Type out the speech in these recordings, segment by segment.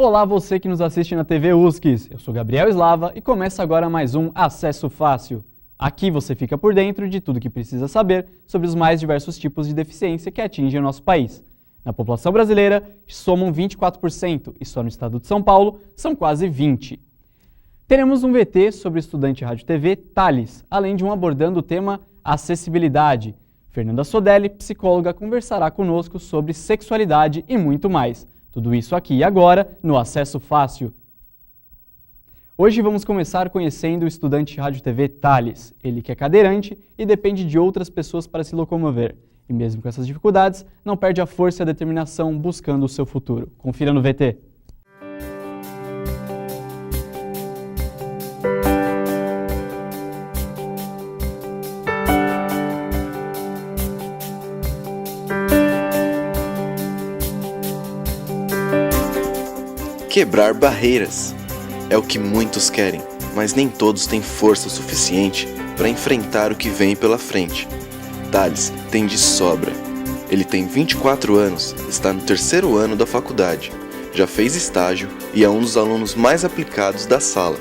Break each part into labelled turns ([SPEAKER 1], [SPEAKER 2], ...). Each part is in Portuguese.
[SPEAKER 1] Olá você que nos assiste na TV USCS, eu sou Gabriel Slava e começa agora mais um Acesso Fácil. Aqui você fica por dentro de tudo que precisa saber sobre os mais diversos tipos de deficiência que atingem o nosso país. Na população brasileira, somam 24% e só no estado de São Paulo são quase 20%. Teremos um VT sobre o estudante rádio TV Thales, além de um abordando o tema acessibilidade. Fernanda Sodelli, psicóloga, conversará conosco sobre sexualidade e muito mais. Tudo isso aqui e agora no Acesso Fácil. Hoje vamos começar conhecendo o estudante rádio TV Thales. Ele que é cadeirante e depende de outras pessoas para se locomover. E mesmo com essas dificuldades, não perde a força e a determinação buscando o seu futuro. Confira no VT.
[SPEAKER 2] Quebrar barreiras é o que muitos querem, mas nem todos têm força suficiente para enfrentar o que vem pela frente. Thales tem de sobra. Ele tem 24 anos, está no terceiro ano da faculdade, já fez estágio e é um dos alunos mais aplicados da sala.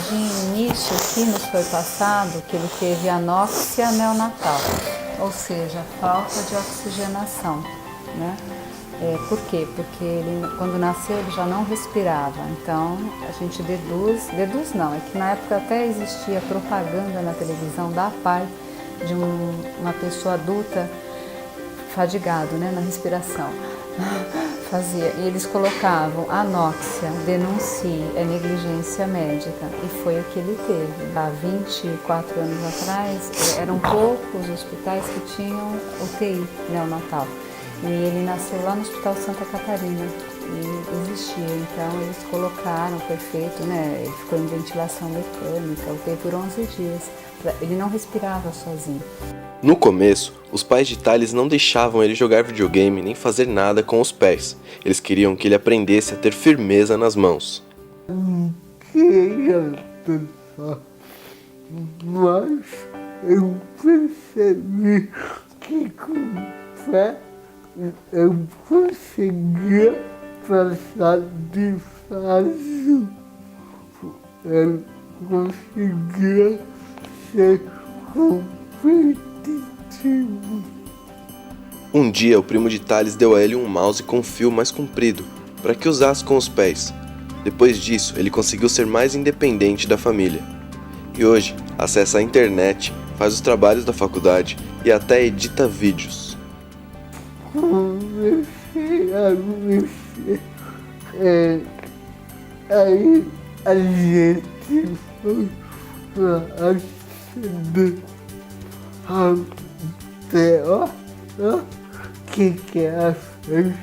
[SPEAKER 3] De início aqui nos foi passado que ele teve anóxia neonatal, ou seja, falta de oxigenação, né? Por quê? Porque ele, quando nasceu ele já não respirava, então a gente deduz não, é que na época até existia propaganda na televisão da PAI de uma pessoa adulta fadigado, né, na respiração. E eles colocavam anóxia, denuncie, é negligência médica, e foi o que ele teve. Há 24 anos atrás, eram poucos hospitais que tinham UTI neonatal, e ele nasceu lá no Hospital Santa Catarina, e existia, então eles colocaram, foi feito, né, ele ficou em ventilação mecânica, UTI por 11 dias, ele não respirava sozinho.
[SPEAKER 2] No começo, os pais de Thales não deixavam ele jogar videogame nem fazer nada com os pés. Eles queriam que ele aprendesse a ter firmeza nas mãos.
[SPEAKER 4] Queria pensar, mas eu percebi que com fé eu conseguia passar de fácil. Eu conseguia ser competitivo.
[SPEAKER 2] Um dia, o primo de Thales deu a ele um mouse com fio mais comprido, para que usasse com os pés. Depois disso, ele conseguiu ser mais independente da família. E hoje, acessa a internet, faz os trabalhos da faculdade e até edita vídeos.
[SPEAKER 4] Comecei a mexer. Aí a gente foi para acender até que ela fez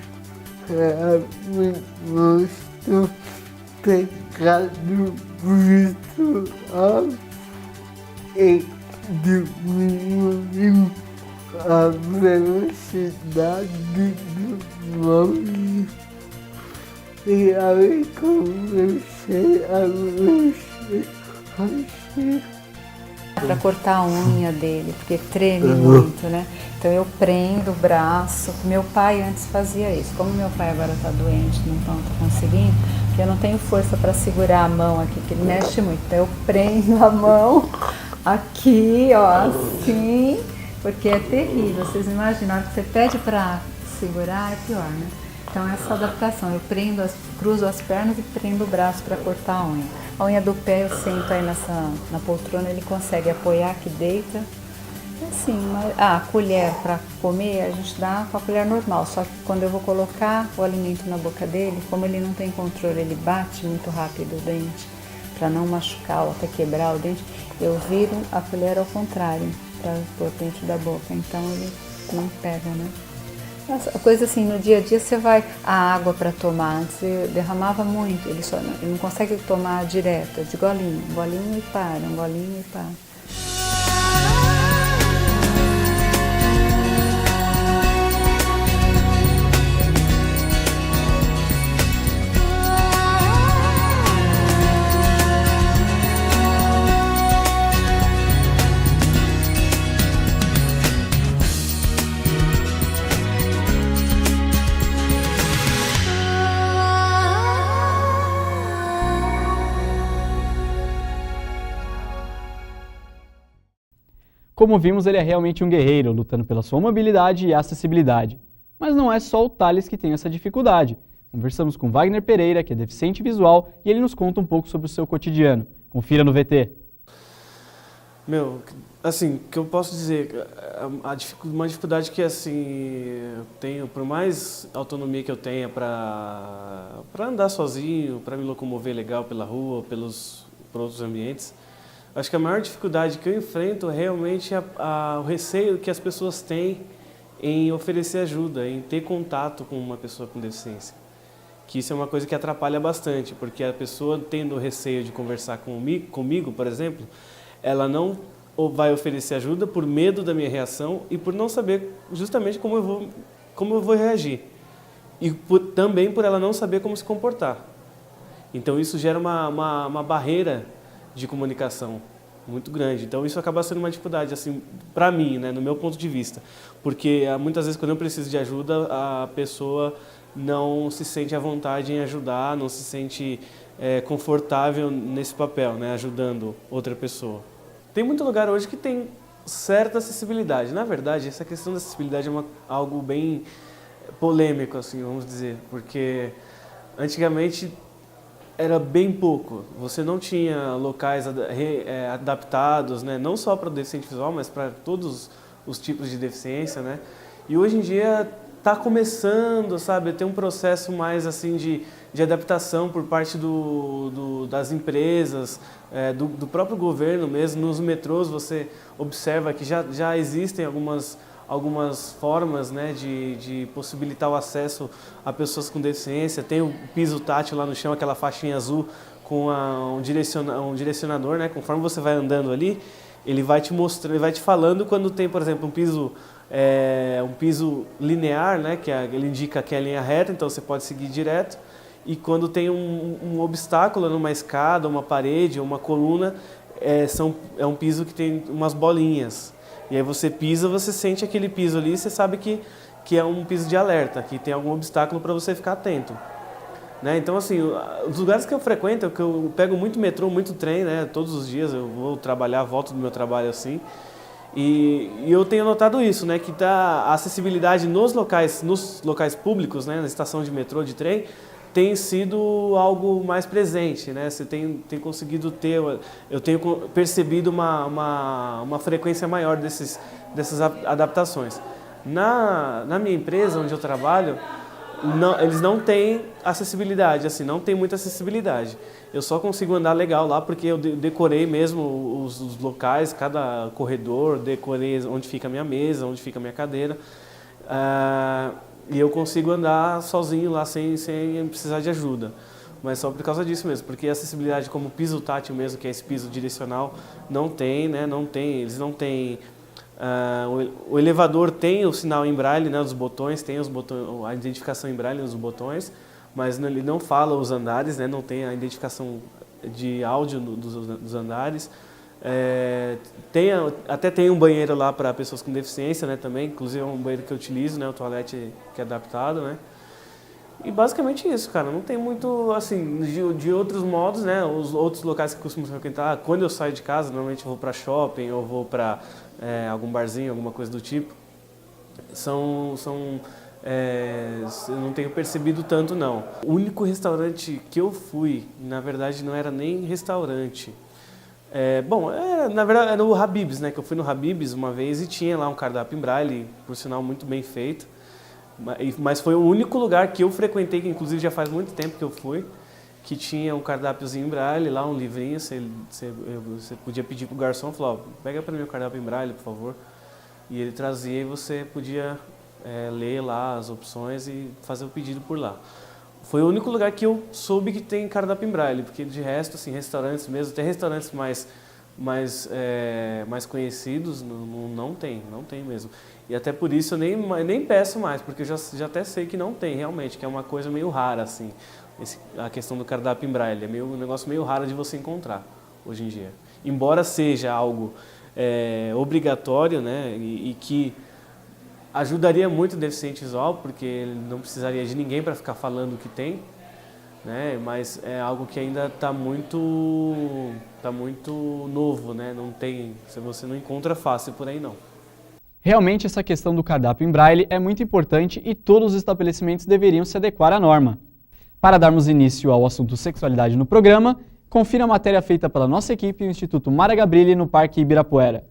[SPEAKER 4] para me mostrar pecado virtual e diminuiu a velocidade do mouse. E aí comecei a mexer assim.
[SPEAKER 3] Para cortar a unha dele, porque treme muito, né? Então eu prendo o braço. Meu pai antes fazia isso. Como meu pai agora está doente, não está conseguindo, porque eu não tenho força para segurar a mão aqui, que ele mexe muito. Então eu prendo a mão aqui, ó, assim, porque é terrível. Vocês imaginam, na hora que você pede para segurar, é pior, né? Então essa adaptação, eu cruzo as pernas e prendo o braço para cortar a unha. A unha do pé eu sento aí na poltrona, ele consegue apoiar aqui, deita. Assim, a colher para comer a gente dá com a colher normal, só que quando eu vou colocar o alimento na boca dele, como ele não tem controle, ele bate muito rápido o dente, para não machucar ou até quebrar o dente, eu viro a colher ao contrário, para pôr dentro da boca, então ele não pega, né? A coisa assim, no dia a dia você vai, a água para tomar, antes eu derramava muito, ele não consegue tomar direto, de golinho, um golinho e para, um golinho e para.
[SPEAKER 1] Como vimos, ele é realmente um guerreiro, lutando pela sua mobilidade e acessibilidade. Mas não é só o Thales que tem essa dificuldade. Conversamos com Wagner Pereira, que é deficiente visual, e ele nos conta um pouco sobre o seu cotidiano. Confira no VT.
[SPEAKER 5] Assim, o que eu posso dizer, uma dificuldade que assim, eu tenho, por mais autonomia que eu tenha para andar sozinho, para me locomover legal pela rua, por outros ambientes, acho que a maior dificuldade que eu enfrento realmente é o receio que as pessoas têm em oferecer ajuda, em ter contato com uma pessoa com deficiência. Que isso é uma coisa que atrapalha bastante, porque a pessoa tendo receio de conversar comigo, por exemplo, ela não vai oferecer ajuda por medo da minha reação e por não saber justamente como eu vou reagir. E também por ela não saber como se comportar. Então isso gera uma barreira de comunicação muito grande. Então isso acaba sendo uma dificuldade, assim, para mim, né, no meu ponto de vista. Porque muitas vezes quando eu preciso de ajuda, a pessoa não se sente à vontade em ajudar, não se sente confortável nesse papel, né, ajudando outra pessoa. Tem muito lugar hoje que tem certa acessibilidade. Na verdade, essa questão da acessibilidade é algo bem polêmico, assim, vamos dizer, porque antigamente era bem pouco. Você não tinha locais adaptados, né, não só para o deficiente visual, mas para todos os tipos de deficiência, né? E hoje em dia está começando, sabe, a ter um processo mais assim de adaptação por parte das empresas, do próprio governo mesmo. Nos metrôs você observa que já existem algumas formas, né, de possibilitar o acesso a pessoas com deficiência. Tem o piso tátil lá no chão, aquela faixinha azul com um direcionador, né? Conforme você vai andando ali, ele vai te mostrando, ele vai te falando quando tem, por exemplo, um piso linear, né, que ele indica que é a linha reta, então você pode seguir direto. E quando tem um obstáculo numa escada, uma parede ou uma coluna, é um piso que tem umas bolinhas. E aí você pisa, você sente aquele piso ali e você sabe que é um piso de alerta, que tem algum obstáculo para você ficar atento. Né? Então, assim, os lugares que eu frequento, que eu pego muito metrô, muito trem, né? Todos os dias eu vou trabalhar, volto do meu trabalho assim. E eu tenho notado isso, né? Que a acessibilidade nos locais públicos, né? Na estação de metrô, de trem, tem sido algo mais presente, né? Você tem conseguido eu tenho percebido uma frequência maior dessas adaptações. Na minha empresa, onde eu trabalho, eles não têm acessibilidade, assim, não tem muita acessibilidade. Eu só consigo andar legal lá porque eu decorei mesmo os locais, cada corredor, decorei onde fica a minha mesa, onde fica a minha cadeira. E eu consigo andar sozinho lá sem precisar de ajuda. Mas só por causa disso mesmo, porque a acessibilidade como piso tátil mesmo, que é esse piso direcional, não tem, né? Eles não têm... o elevador tem o sinal em braille, né, dos botões, tem a identificação em braille nos botões, mas ele não fala os andares, né, não tem a identificação de áudio dos andares. Até tem um banheiro lá para pessoas com deficiência, né, também, inclusive é um banheiro que eu utilizo, né, o toalete que é adaptado, né. E basicamente isso, cara, não tem muito, assim, de outros modos, né, os outros locais que eu costumo frequentar, quando eu saio de casa, normalmente eu vou para shopping ou vou para algum barzinho, alguma coisa do tipo, eu não tenho percebido tanto, não. O único restaurante que eu fui, na verdade, não era nem restaurante. Na verdade, era o Habib's, né, que eu fui no Habib's uma vez e tinha lá um cardápio em braille, por sinal muito bem feito. Mas foi o único lugar que eu frequentei, que inclusive já faz muito tempo que eu fui, que tinha um cardápiozinho em braille, lá um livrinho, você podia pedir pro garçom, falar, pega para mim o cardápio em braille, por favor. E ele trazia e você podia ler lá as opções e fazer o pedido por lá. Foi o único lugar que eu soube que tem cardápio em braille, porque de resto, assim, restaurantes mesmo, até restaurantes mais conhecidos, não tem mesmo. E até por isso eu nem peço mais, porque eu já até sei que não tem realmente, que é uma coisa meio rara, assim, a questão do cardápio em braille. É um negócio meio raro de você encontrar hoje em dia. Embora seja algo obrigatório, né, e que ajudaria muito o deficiente visual, porque ele não precisaria de ninguém para ficar falando o que tem, né? Mas é algo que ainda está muito novo, né? Não tem, você não encontra fácil por aí não.
[SPEAKER 1] Realmente essa questão do cardápio em braille é muito importante e todos os estabelecimentos deveriam se adequar à norma. Para darmos início ao assunto sexualidade no programa, confira a matéria feita pela nossa equipe no Instituto Mara Gabrilli no Parque Ibirapuera.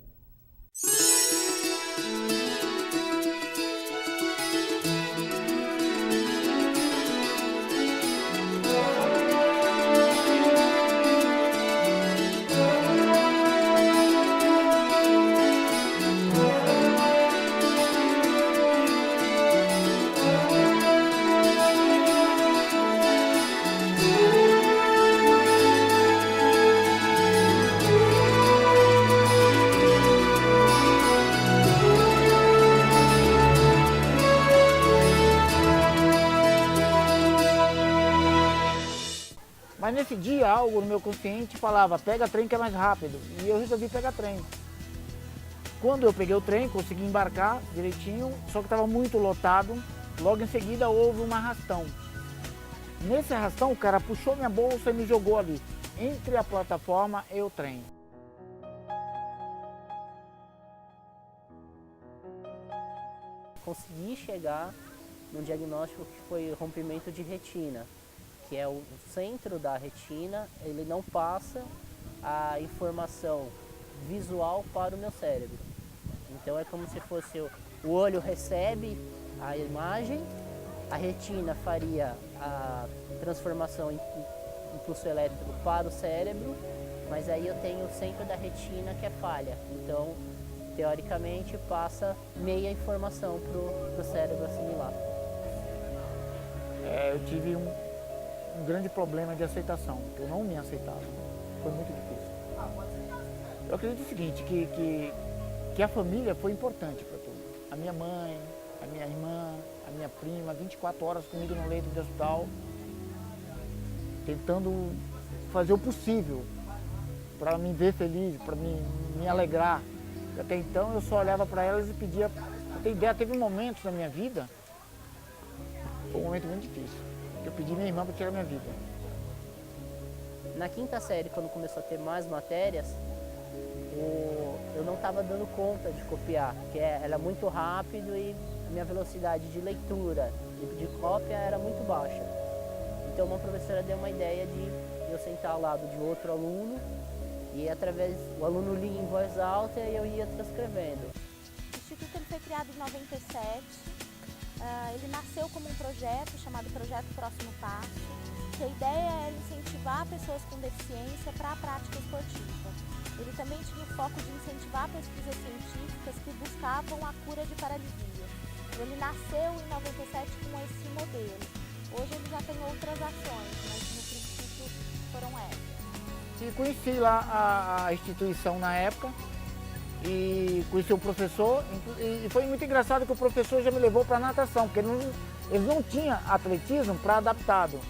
[SPEAKER 6] Mas nesse dia algo no meu consciente falava, pega trem que é mais rápido. E eu resolvi pegar trem. Quando eu peguei o trem, consegui embarcar direitinho, só que estava muito lotado. Logo em seguida houve um arrastão. Nesse arrastão o cara puxou minha bolsa e me jogou ali, entre a plataforma e o trem.
[SPEAKER 7] Consegui chegar num diagnóstico que foi rompimento de retina, que é o centro da retina, ele não passa a informação visual para o meu cérebro. Então é como se fosse o olho recebe a imagem, a retina faria a transformação em impulso elétrico para o cérebro, mas aí eu tenho o centro da retina que é falha. Então, teoricamente, passa meia informação para o cérebro assimilar.
[SPEAKER 6] Eu tive um grande problema de aceitação, que eu não me aceitava. Foi muito difícil. Eu acredito o seguinte, que a família foi importante para tudo. A minha mãe, a minha irmã, a minha prima, 24 horas comigo no leito de hospital, tentando fazer o possível para me ver feliz, para me alegrar. Até então eu só olhava para elas e pedia, pra ter ideia, teve momentos na minha vida, foi um momento muito difícil, que eu pedi minha irmã para tirar minha vida.
[SPEAKER 7] Na quinta série, quando começou a ter mais matérias, eu não estava dando conta de copiar, porque ela é muito rápido e a minha velocidade de leitura e de cópia era muito baixa. Então uma professora deu uma ideia de eu sentar ao lado de outro aluno e através o aluno lia em voz alta e eu ia transcrevendo.
[SPEAKER 8] O Instituto ele foi criado em 97, ele nasceu como um projeto chamado Projeto Próximo Passo, que a ideia era incentivar pessoas com deficiência para a prática esportiva. Ele também tinha o foco de incentivar pesquisas científicas que buscavam a cura de paralisia. Ele nasceu em 97 com esse modelo. Hoje ele já tem outras ações, mas no princípio foram essas.
[SPEAKER 6] E conheci lá a instituição na época e conheci o professor e foi muito engraçado que o professor já me levou para natação, porque eles não tinham atletismo para adaptado,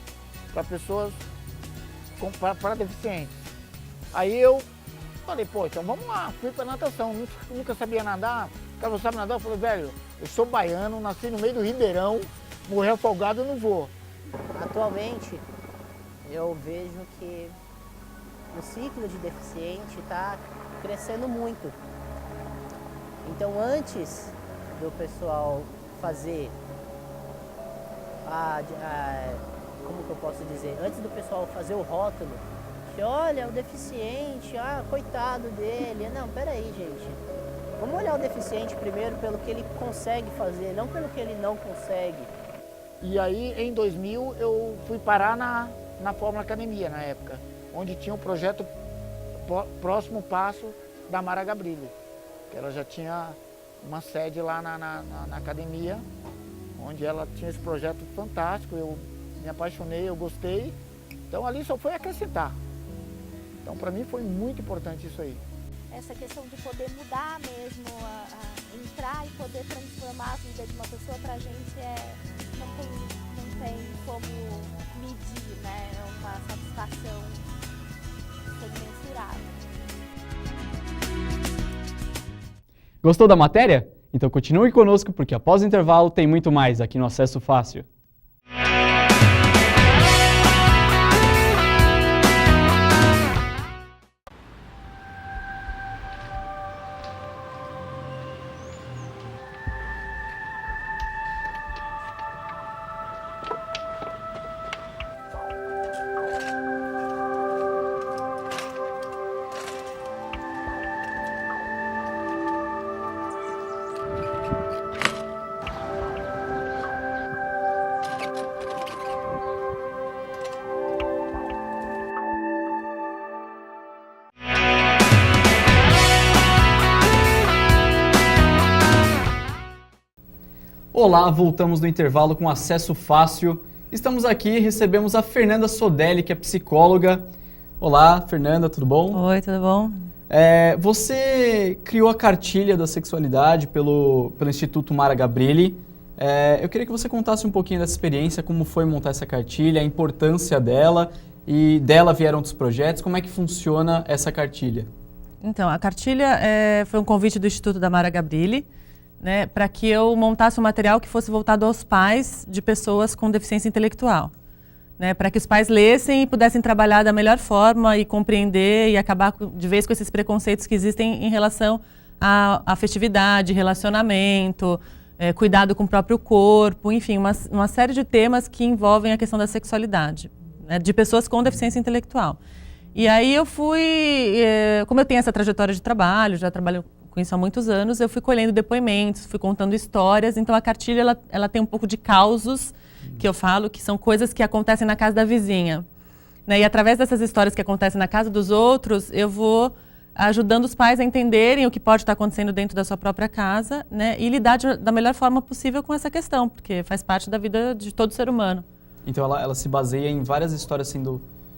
[SPEAKER 6] para pessoas para deficientes. Aí eu falei, pô, então vamos lá, fui para natação, nunca sabia nadar. O cara não sabe nadar, eu falei, velho, eu sou baiano, nasci no meio do Ribeirão, morrer afogado eu não vou.
[SPEAKER 7] Atualmente, eu vejo que o ciclo de deficiente está crescendo muito. Então, antes do pessoal fazer como que eu posso dizer? Antes do pessoal fazer o rótulo, que olha, o deficiente, coitado dele. Não, peraí, gente. Vamos olhar o deficiente primeiro pelo que ele consegue fazer, não pelo que ele não consegue.
[SPEAKER 6] E aí, em 2000, eu fui parar na Fórmula Academia, na época, onde tinha o projeto Próximo Passo da Mara Gabrilli, que ela já tinha uma sede lá na academia, onde ela tinha esse projeto fantástico, eu me apaixonei, eu gostei, então ali só foi acrescentar. Então para mim foi muito importante isso aí.
[SPEAKER 8] Essa questão de poder mudar mesmo, entrar e poder transformar a vida de uma pessoa, pra gente não tem como medir, né? É uma satisfação imensurável.
[SPEAKER 1] Gostou da matéria? Então continue conosco porque após o intervalo tem muito mais aqui no Acesso Fácil. Olá, voltamos do intervalo com acesso fácil. Estamos aqui e recebemos a Fernanda Sodelli, que é psicóloga. Olá, Fernanda, tudo bom?
[SPEAKER 9] Oi, tudo bom?
[SPEAKER 1] Você criou a cartilha da sexualidade pelo Instituto Mara Gabrilli. Eu queria que você contasse um pouquinho dessa experiência, como foi montar essa cartilha, a importância dela, e dela vieram outros projetos. Como é que funciona essa cartilha?
[SPEAKER 9] Então, a cartilha foi um convite do Instituto da Mara Gabrilli, né, para que eu montasse um material que fosse voltado aos pais de pessoas com deficiência intelectual, né, para que os pais lessem e pudessem trabalhar da melhor forma e compreender e acabar de vez com esses preconceitos que existem em relação à afetividade, relacionamento, cuidado com o próprio corpo, enfim, uma série de temas que envolvem a questão da sexualidade, né, de pessoas com deficiência intelectual. E aí eu fui, como eu tenho essa trajetória de trabalho, já trabalho com isso há muitos anos, eu fui colhendo depoimentos, fui contando histórias, então a cartilha ela tem um pouco de causos, que eu falo, que são coisas que acontecem na casa da vizinha, né? E através dessas histórias que acontecem na casa dos outros, eu vou ajudando os pais a entenderem o que pode estar acontecendo dentro da sua própria casa, né? E lidar da melhor forma possível com essa questão, porque faz parte da vida de todo ser humano.
[SPEAKER 1] Então ela se baseia em várias histórias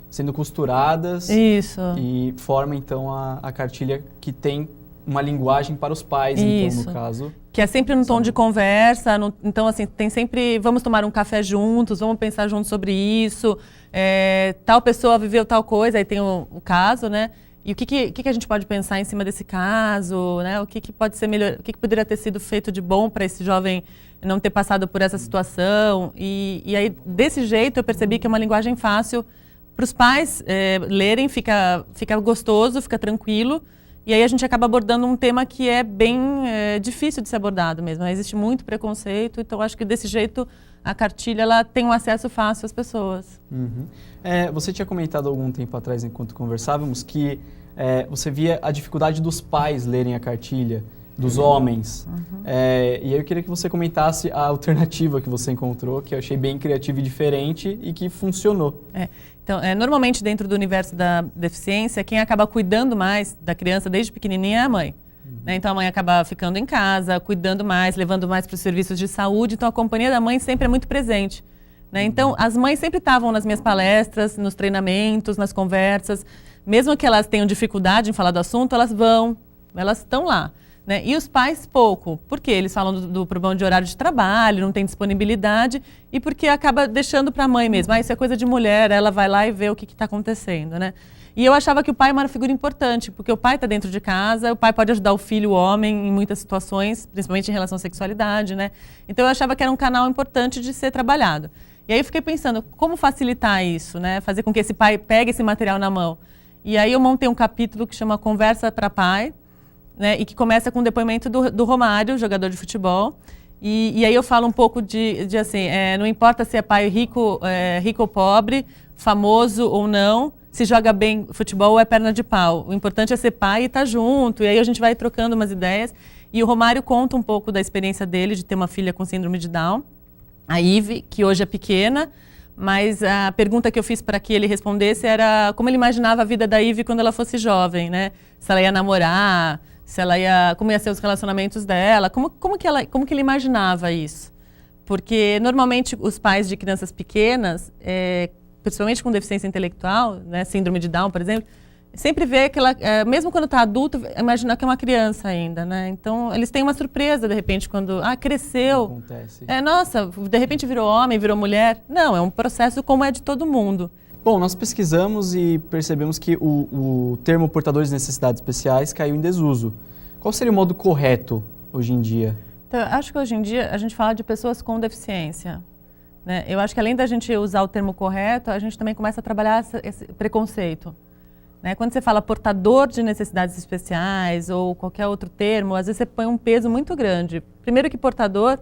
[SPEAKER 1] sendo costuradas.
[SPEAKER 9] Isso.
[SPEAKER 1] E forma então a cartilha que tem uma linguagem para os pais,
[SPEAKER 9] Isso.
[SPEAKER 1] então, no caso.
[SPEAKER 9] Que é sempre no tom de conversa, então assim, tem sempre, vamos tomar um café juntos, vamos pensar juntos sobre isso, tal pessoa viveu tal coisa, aí tem o caso, né? E o que a gente pode pensar em cima desse caso, né? O que pode ser melhor, o que poderia ter sido feito de bom para esse jovem não ter passado por essa situação. E aí, desse jeito, eu percebi que é uma linguagem fácil para os pais lerem, fica gostoso, fica tranquilo. E aí a gente acaba abordando um tema que é bem difícil de ser abordado mesmo. Existe muito preconceito, então acho que desse jeito a cartilha ela tem um acesso fácil às pessoas.
[SPEAKER 1] Uhum. Você tinha comentado algum tempo atrás, enquanto conversávamos, que você via a dificuldade dos pais lerem a cartilha, dos homens.
[SPEAKER 9] Uhum.
[SPEAKER 1] E aí eu queria que você comentasse a alternativa que você encontrou, que eu achei bem criativa e diferente e que funcionou.
[SPEAKER 9] Então, normalmente dentro do universo da deficiência, quem acaba cuidando mais da criança desde pequenininha é a mãe. Né? Então a mãe acaba ficando em casa, cuidando mais, levando mais para os serviços de saúde. Então a companhia da mãe sempre é muito presente. Né? Então as mães sempre estavam nas minhas palestras, nos treinamentos, nas conversas. Mesmo que elas tenham dificuldade em falar do assunto, elas estão lá. Né? E os pais pouco, porque eles falam do problema de horário de trabalho, não tem disponibilidade, e porque acaba deixando para a mãe mesmo. Isso é coisa de mulher, ela vai lá e vê o que está acontecendo. Né? E eu achava que o pai era uma figura importante, porque o pai está dentro de casa, o pai pode ajudar o filho, o homem, em muitas situações, principalmente em relação à sexualidade. Né? Então eu achava que era um canal importante de ser trabalhado. E aí eu fiquei pensando, como facilitar isso, né? Fazer com que esse pai pegue esse material na mão. E aí eu montei um capítulo que chama Conversa para Pai, né, e que começa com o depoimento do Romário, jogador de futebol. E aí eu falo um pouco de assim, não importa se é pai rico ou pobre, famoso ou não, se joga bem futebol ou é perna de pau. O importante é ser pai e estar junto. E aí a gente vai trocando umas ideias. E o Romário conta um pouco da experiência dele de ter uma filha com síndrome de Down, a Ive, que hoje é pequena. Mas a pergunta que eu fiz para que ele respondesse era como ele imaginava a vida da Ive quando ela fosse jovem, né? Se ela ia namorar, como ia ser os relacionamentos dela, como que ele imaginava isso? Porque normalmente os pais de crianças pequenas, principalmente com deficiência intelectual, né, síndrome de Down, por exemplo, sempre vê que ela, mesmo quando está adulto, imagina que é uma criança ainda, né? Então eles têm uma surpresa de repente quando cresceu.
[SPEAKER 1] Acontece.
[SPEAKER 9] Nossa, de repente virou homem, virou mulher. Não, é um processo como é de todo mundo.
[SPEAKER 1] Bom, nós pesquisamos e percebemos que o termo portadores de necessidades especiais caiu em desuso. Qual seria o modo correto hoje em dia?
[SPEAKER 9] Então, acho que hoje em dia a gente fala de pessoas com deficiência. Né? Eu acho que além da gente usar o termo correto, a gente também começa a trabalhar esse preconceito. Né? Quando você fala portador de necessidades especiais ou qualquer outro termo, às vezes você põe um peso muito grande. Primeiro que portador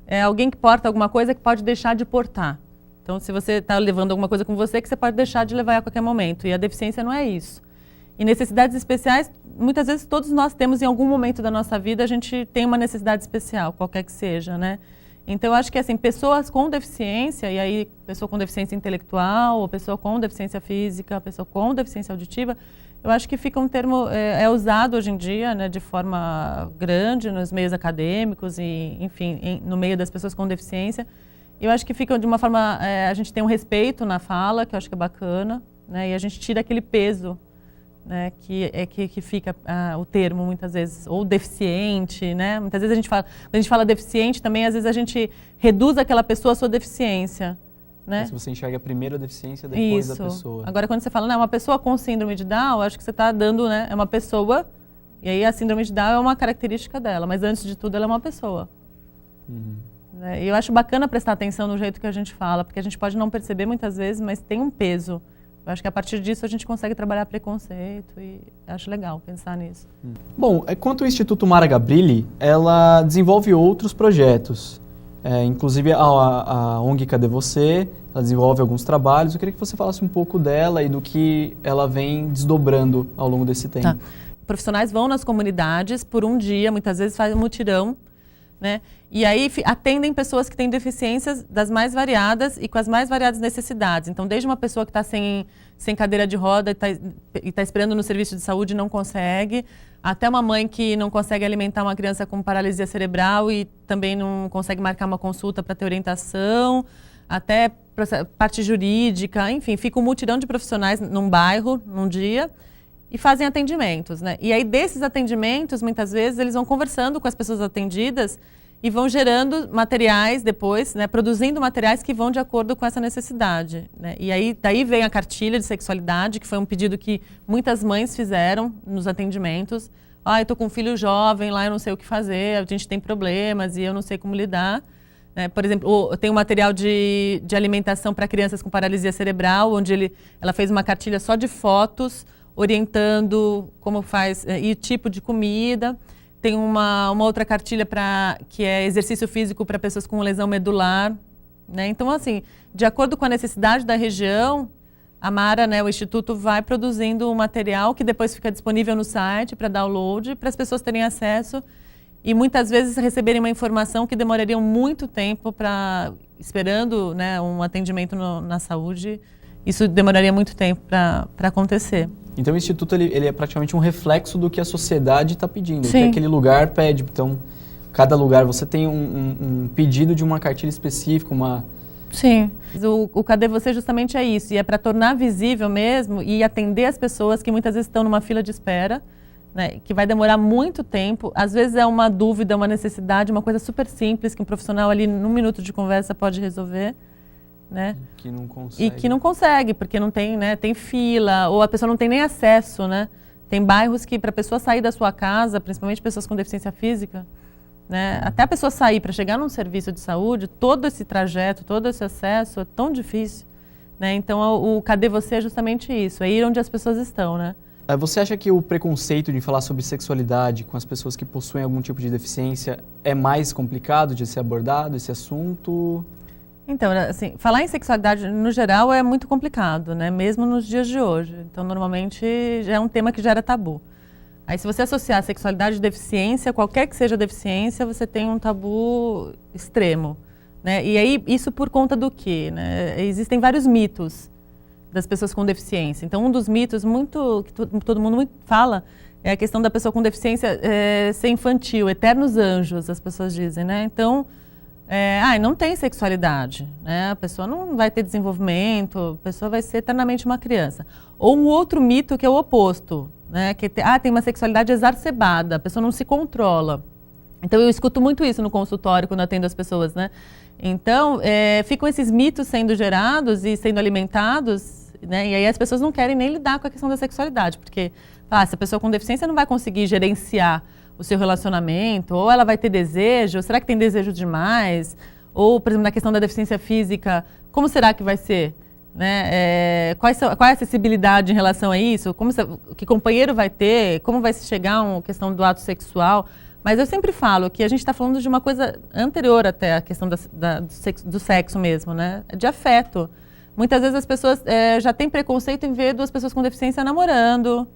[SPEAKER 9] é alguém que porta alguma coisa que pode deixar de portar. Então, se você está levando alguma coisa com você, que você pode deixar de levar a qualquer momento. E a deficiência não é isso. E necessidades especiais, muitas vezes todos nós temos em algum momento da nossa vida, a gente tem uma necessidade especial, qualquer que seja, né? Então, eu acho que assim, pessoas com deficiência, e aí pessoa com deficiência intelectual, ou pessoa com deficiência física, pessoa com deficiência auditiva, eu acho que fica um termo, é usado hoje em dia, né, de forma grande nos meios acadêmicos e, enfim, no meio das pessoas com deficiência. Eu acho que fica de uma forma, a gente tem um respeito na fala, que eu acho que é bacana, né, e a gente tira aquele peso, né, que fica o termo muitas vezes, ou deficiente, né, muitas vezes quando a gente fala deficiente também, às vezes a gente reduz aquela pessoa à sua deficiência. Né?
[SPEAKER 1] Se você enxerga primeiro a deficiência, depois
[SPEAKER 9] Isso.
[SPEAKER 1] da pessoa.
[SPEAKER 9] Agora, quando você fala, uma pessoa com síndrome de Down, acho que você está dando, né, é uma pessoa, e aí a síndrome de Down é uma característica dela, mas antes de tudo ela é uma pessoa. Né? E eu acho bacana prestar atenção no jeito que a gente fala, porque a gente pode não perceber muitas vezes, mas tem um peso. Eu acho que a partir disso a gente consegue trabalhar preconceito e acho legal pensar nisso.
[SPEAKER 1] Bom, quanto ao Instituto Mara Gabrilli, ela desenvolve outros projetos. Inclusive a ONG Cadê Você, ela desenvolve alguns trabalhos. Eu queria que você falasse um pouco dela e do que ela vem desdobrando ao longo desse tempo.
[SPEAKER 9] Tá. Profissionais vão nas comunidades por um dia, muitas vezes fazem um mutirão, né? E aí atendem pessoas que têm deficiências das mais variadas e com as mais variadas necessidades. Então, desde uma pessoa que está sem cadeira de roda e está esperando no serviço de saúde e não consegue, até uma mãe que não consegue alimentar uma criança com paralisia cerebral e também não consegue marcar uma consulta para ter orientação, até parte jurídica, enfim, fica um mutirão de profissionais num bairro, num dia, e fazem atendimentos, né? E aí, desses atendimentos, muitas vezes, eles vão conversando com as pessoas atendidas e vão gerando materiais depois, né? Produzindo materiais que vão de acordo com essa necessidade, né? E aí, daí vem a cartilha de sexualidade, que foi um pedido que muitas mães fizeram nos atendimentos. Eu tô com um filho jovem lá, eu não sei o que fazer, a gente tem problemas e eu não sei como lidar. Por exemplo, tem um material de alimentação para crianças com paralisia cerebral, onde ela fez uma cartilha só de fotos, orientando como faz e tipo de comida. Tem uma outra cartilha que é exercício físico para pessoas com lesão medular. Né? Então, assim, de acordo com a necessidade da região, a Mara, né, o Instituto, vai produzindo um material que depois fica disponível no site para download, para as pessoas terem acesso e muitas vezes receberem uma informação que demoraria muito tempo esperando, né, um atendimento na saúde. Isso demoraria muito tempo para acontecer.
[SPEAKER 1] Então o Instituto ele é praticamente um reflexo do que a sociedade está pedindo,
[SPEAKER 9] Sim.
[SPEAKER 1] o que aquele lugar pede. Então, cada lugar você tem um pedido de uma cartilha específica,
[SPEAKER 9] Sim, o Cadê Você justamente é isso, e é para tornar visível mesmo e atender as pessoas que muitas vezes estão numa fila de espera, né, que vai demorar muito tempo, às vezes é uma dúvida, uma necessidade, uma coisa super simples que um profissional ali num minuto de conversa pode resolver. Né?
[SPEAKER 1] Que não consegue.
[SPEAKER 9] E que não consegue, porque não tem, né, tem fila, ou a pessoa não tem nem acesso, né? Tem bairros que para a pessoa sair da sua casa, principalmente pessoas com deficiência física, né, até a pessoa sair para chegar num serviço de saúde, todo esse trajeto, todo esse acesso é tão difícil, né? Então o Cadê Você é justamente isso, é ir onde as pessoas estão, né?
[SPEAKER 1] Você acha que o preconceito de falar sobre sexualidade com as pessoas que possuem algum tipo de deficiência é mais complicado de ser abordado, esse assunto?
[SPEAKER 9] Então, assim, falar em sexualidade no geral é muito complicado, né? Mesmo nos dias de hoje. Então, normalmente já é um tema que gera tabu. Aí, se você associar a sexualidade e deficiência, qualquer que seja a deficiência, você tem um tabu extremo, né? E aí, isso por conta do quê, né? Existem vários mitos das pessoas com deficiência. Então, um dos mitos que todo mundo muito fala é a questão da pessoa com deficiência ser infantil, eternos anjos, as pessoas dizem, né? Então, não tem sexualidade, né? A pessoa não vai ter desenvolvimento, a pessoa vai ser eternamente uma criança. Ou um outro mito que é o oposto, né? Que tem uma sexualidade exacerbada, a pessoa não se controla. Então eu escuto muito isso no consultório quando atendo as pessoas, né? Então ficam esses mitos sendo gerados e sendo alimentados, né? E aí as pessoas não querem nem lidar com a questão da sexualidade, porque essa pessoa com deficiência não vai conseguir gerenciar o seu relacionamento, ou ela vai ter desejo, ou será que tem desejo demais? Ou, por exemplo, na questão da deficiência física, como será que vai ser? Né? Qual é a acessibilidade em relação a isso? Que companheiro vai ter? Como vai se chegar a questão do ato sexual? Mas eu sempre falo que a gente está falando de uma coisa anterior até a questão do sexo mesmo, né? De afeto. Muitas vezes as pessoas já têm preconceito em ver duas pessoas com deficiência namorando,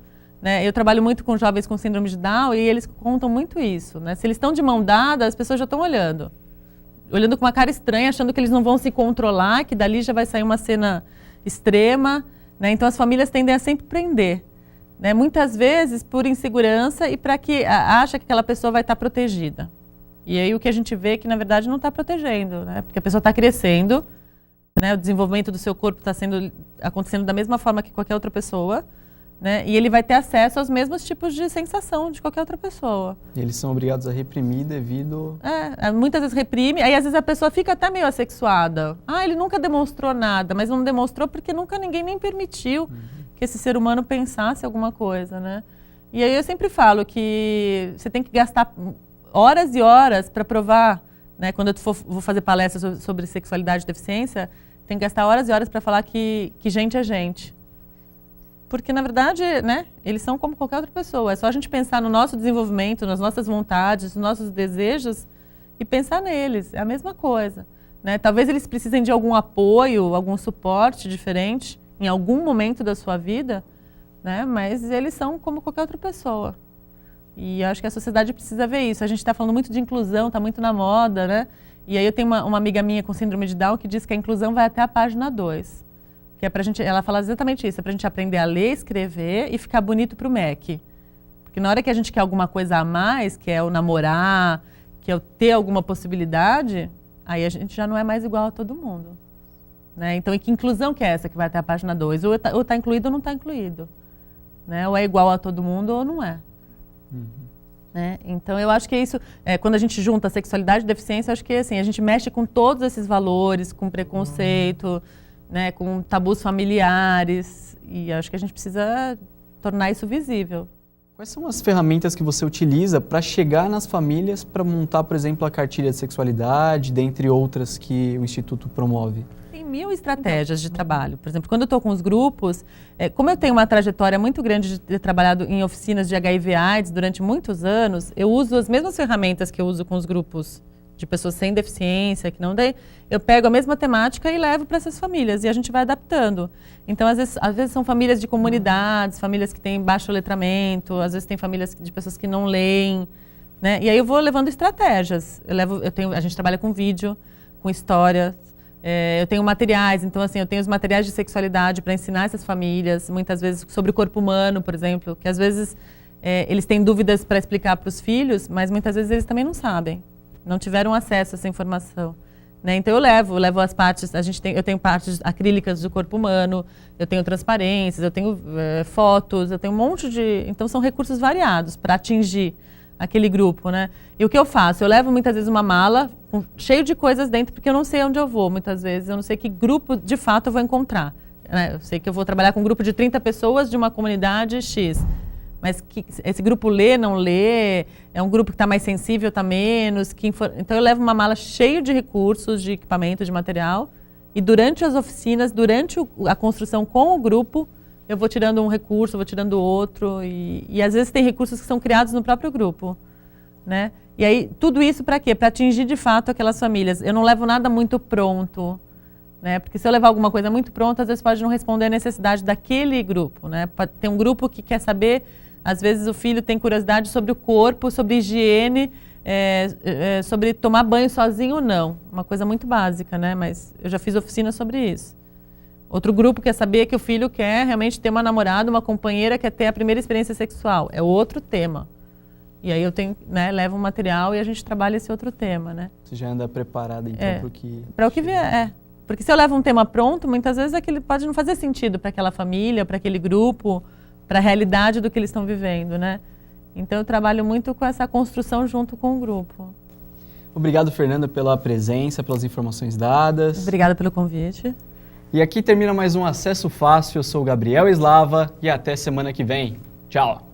[SPEAKER 9] né? Eu trabalho muito com jovens com síndrome de Down e eles contam muito isso, né? Se eles estão de mão dada, as pessoas já estão olhando com uma cara estranha, achando que eles não vão se controlar, que dali já vai sair uma cena extrema, né? Então as famílias tendem a sempre prender, né? Muitas vezes por insegurança e para que acha que aquela pessoa vai estar protegida. E aí o que a gente vê é que na verdade não está protegendo, né? Porque a pessoa está crescendo, né? O desenvolvimento do seu corpo está acontecendo da mesma forma que qualquer outra pessoa, né? E ele vai ter acesso aos mesmos tipos de sensação de qualquer outra pessoa.
[SPEAKER 1] E eles são obrigados a reprimir devido...
[SPEAKER 9] Muitas vezes reprime, aí às vezes a pessoa fica até meio assexuada. Ele nunca demonstrou nada, mas não demonstrou porque nunca ninguém nem permitiu que esse ser humano pensasse alguma coisa, né? E aí eu sempre falo que você tem que gastar horas e horas para provar, né? Quando eu vou fazer palestras sobre sexualidade e deficiência, tem que gastar horas e horas para falar que gente é gente. Porque, na verdade, né, eles são como qualquer outra pessoa. É só a gente pensar no nosso desenvolvimento, nas nossas vontades, nos nossos desejos e pensar neles. É a mesma coisa, né? Talvez eles precisem de algum apoio, algum suporte diferente em algum momento da sua vida, né? Mas eles são como qualquer outra pessoa. E eu acho que a sociedade precisa ver isso. A gente está falando muito de inclusão, está muito na moda, né? E aí eu tenho uma amiga minha com síndrome de Down que diz que a inclusão vai até a página 2. Que é pra gente, ela fala exatamente isso, é pra gente aprender a ler, escrever e ficar bonito pro MEC. Porque na hora que a gente quer alguma coisa a mais, que é o namorar, que é o ter alguma possibilidade, aí a gente já não é mais igual a todo mundo. Né? Então, e que inclusão que é essa que vai até a página 2? Ou tá incluído ou não está incluído. Né? Ou é igual a todo mundo ou não é. Né? Então, eu acho que é isso, quando a gente junta a sexualidade e deficiência, eu acho que assim, a gente mexe com todos esses valores, com preconceito, né, com tabus familiares, e acho que a gente precisa tornar isso visível.
[SPEAKER 1] Quais são as ferramentas que você utiliza para chegar nas famílias para montar, por exemplo, a cartilha de sexualidade, dentre outras que o Instituto promove?
[SPEAKER 9] Tem 1000 estratégias de trabalho. Por exemplo, quando eu estou com os grupos, como eu tenho uma trajetória muito grande de ter trabalhado em oficinas de HIV/AIDS durante muitos anos, eu uso as mesmas ferramentas que eu uso com os grupos de pessoas sem deficiência, que não tem, eu pego a mesma temática e levo para essas famílias, e a gente vai adaptando. Então, às vezes são famílias de comunidades, famílias que têm baixo letramento, às vezes tem famílias de pessoas que não leem, né? E aí eu vou levando estratégias. A gente trabalha com vídeo, com história, eu tenho materiais, então assim, eu tenho os materiais de sexualidade para ensinar essas famílias, muitas vezes sobre o corpo humano, por exemplo, que às vezes eles têm dúvidas para explicar para os filhos, mas muitas vezes eles também não sabem. Não tiveram acesso a essa informação. Né? Então eu levo as partes, eu tenho partes acrílicas do corpo humano, eu tenho transparências, eu tenho fotos, eu tenho um monte de... Então são recursos variados para atingir aquele grupo, né? E o que eu faço? Eu levo muitas vezes uma mala cheio de coisas dentro, porque eu não sei onde eu vou muitas vezes, eu não sei que grupo de fato eu vou encontrar. Né? Eu sei que eu vou trabalhar com um grupo de 30 pessoas de uma comunidade X. Mas que esse grupo lê, não lê, é um grupo que está mais sensível, está menos. Então eu levo uma mala cheia de recursos, de equipamento, de material, e durante as oficinas, durante a construção com o grupo, eu vou tirando um recurso, vou tirando outro, e às vezes tem recursos que são criados no próprio grupo. Né? E aí, tudo isso para quê? Para atingir de fato aquelas famílias. Eu não levo nada muito pronto. Né? Porque se eu levar alguma coisa muito pronta, às vezes pode não responder a necessidade daquele grupo. Né? Tem um grupo que quer saber... Às vezes o filho tem curiosidade sobre o corpo, sobre higiene, sobre tomar banho sozinho ou não. Uma coisa muito básica, né? Mas eu já fiz oficina sobre isso. Outro grupo quer saber que o filho quer realmente ter uma namorada, uma companheira, quer ter a primeira experiência sexual. É outro tema. E aí eu levo um material e a gente trabalha esse outro tema, né?
[SPEAKER 1] Você já anda preparada então para o que...
[SPEAKER 9] Para o que vier, Porque se eu levo um tema pronto, muitas vezes aquele pode não fazer sentido para aquela família, para aquele grupo, para a realidade do que eles estão vivendo, né? Então eu trabalho muito com essa construção junto com o grupo.
[SPEAKER 1] Obrigado, Fernanda, pela presença, pelas informações dadas.
[SPEAKER 9] Obrigada pelo convite.
[SPEAKER 1] E aqui termina mais um Acesso Fácil. Eu sou o Gabriel Slava e até semana que vem. Tchau!